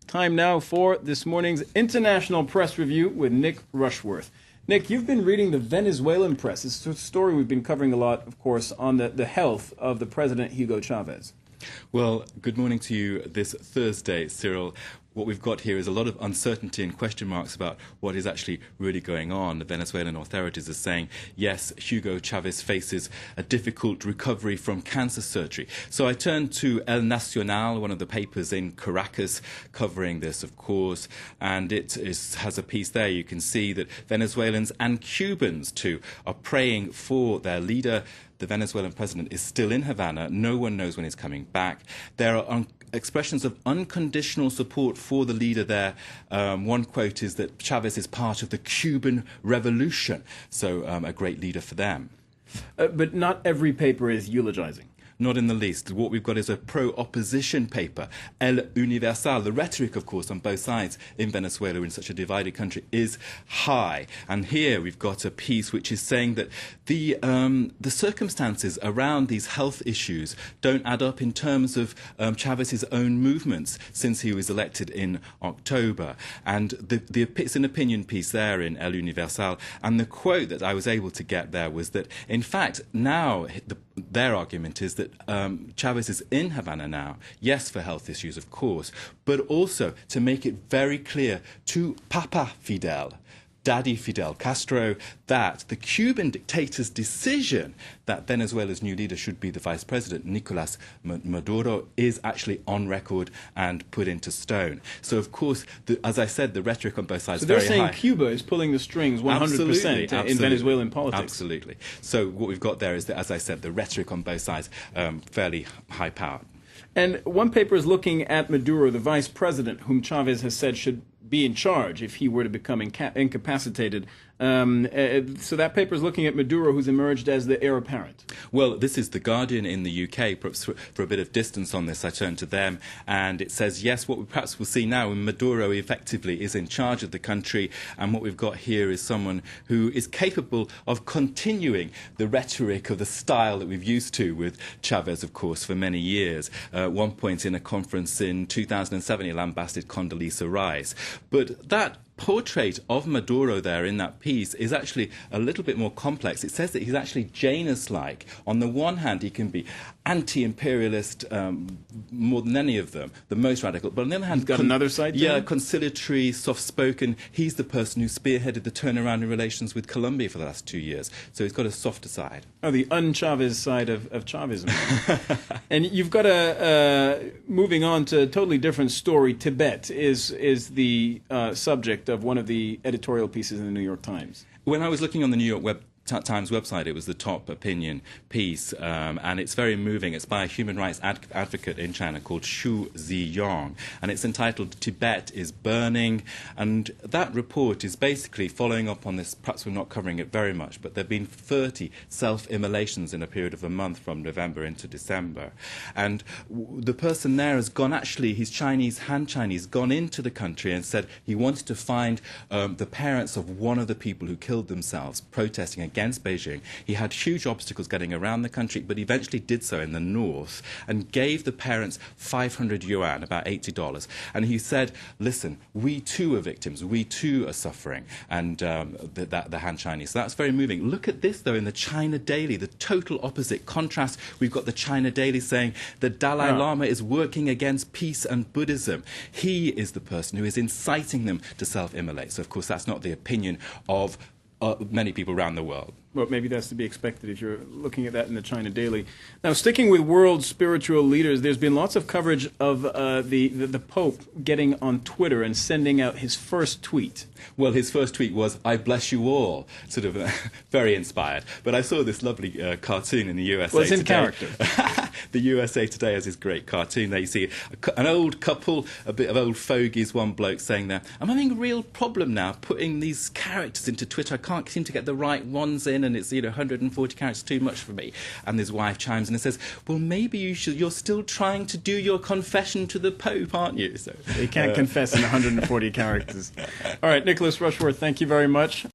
time now for this morning's International Press Review with Nick Rushworth. Nick, you've been reading the Venezuelan press. It's a story we've been covering a lot, of course, on the health of the President Hugo Chavez. Well, good morning to you this Thursday, Cyril. What we've got here is a lot of uncertainty and question marks about what is actually really going on. The Venezuelan authorities are saying, yes, Hugo Chavez faces a difficult recovery from cancer surgery. So I turned to El Nacional, one of the papers in Caracas, covering this, of course, and has a piece there. You can see that Venezuelans and Cubans, too, are praying for their leader. The Venezuelan president is still in Havana. No one knows when he's coming back. There are expressions of unconditional support for the leader there. One quote is that Chavez is part of the Cuban Revolution, so a great leader for them. But not every paper is eulogizing. Not in the least. What we've got is a pro-opposition paper, El Universal. The rhetoric, of course, on both sides in Venezuela, in such a divided country, is high. And here we've got a piece which is saying that the circumstances around these health issues don't add up in terms of Chavez's own movements since he was elected in October. And it's an opinion piece there in El Universal. And the quote that I was able to get there was that, in fact, now their argument is that Chavez is in Havana now, yes, for health issues, of course, but also to make it very clear to Papa Fidel, Daddy Fidel Castro, that the Cuban dictator's decision that Venezuela's new leader should be the vice president, Nicolas Maduro, is actually on record and put into stone. So, of course, as I said, the rhetoric on both sides is very high. So they're saying Cuba is pulling the strings 100% in Venezuelan politics. Absolutely. So what we've got there is that, as I said, the rhetoric on both sides fairly high-powered. And one paper is looking at Maduro, the vice president, whom Chavez has said should be in charge if he were to become incapacitated. So that paper is looking at Maduro, who's emerged as the heir apparent. Well, this is The Guardian in the UK. Perhaps for a bit of distance on this, I turn to them, and it says, yes, what we perhaps will see now, Maduro effectively is in charge of the country, and what we've got here is someone who is capable of continuing the rhetoric of the style that we've used to with Chavez, of course, for many years. At one point in a conference in 2007, he lambasted Condoleezza Rice. But that portrait of Maduro there in that piece is actually a little bit more complex. It says that he's actually Janus-like. On the one hand, he can be anti-imperialist more than any of them, the most radical. But on the other hand, he's got another side to him? Conciliatory, soft-spoken. He's the person who spearheaded the turnaround in relations with Colombia for the last 2 years. So he's got a softer side. Oh, the un-Chavez side of Chavism. And you've got moving on to a totally different story. Tibet is the subject of one of the editorial pieces in the New York Times. When I was looking on the New York Times website, it was the top opinion piece, and it's very moving. It's by a human rights advocate in China called Xu Ziyong, and it's entitled Tibet is Burning. And that report is basically following up on this. Perhaps we're not covering it very much, but there have been 30 self-immolations in a period of a month from November into December. And the person there has gone, actually, he's Chinese, Han Chinese, gone into the country and said he wanted to find the parents of one of the people who killed themselves protesting against Beijing. He had huge obstacles getting around the country, but eventually did so in the north and gave the parents 500 yuan, about $80. And he said, listen, we too are victims, we too are suffering, and the Han Chinese. So that's very moving. Look at this, though, in the China Daily, the total opposite contrast. We've got the China Daily saying the Dalai Lama is working against peace and Buddhism. He is the person who is inciting them to self-immolate. So, of course, that's not the opinion of many people around the world. Well, maybe that's to be expected if you're looking at that in the China Daily. Now, sticking with world spiritual leaders, there's been lots of coverage of the Pope getting on Twitter and sending out his first tweet. Well, his first tweet was, I bless you all, sort of very inspired. But I saw this lovely cartoon in the USA Well, it's in Today. character. The USA Today has this great cartoon. There you see an old couple, a bit of old fogies, one bloke saying there, I'm having a real problem now putting these characters into Twitter. I can't seem to get the right ones in, and it's 140 characters too much for me. And his wife chimes in and says, well, maybe you're still trying to do your confession to the Pope, aren't you? So you can't confess in 140 characters. All right, Nicholas Rushworth, thank you very much.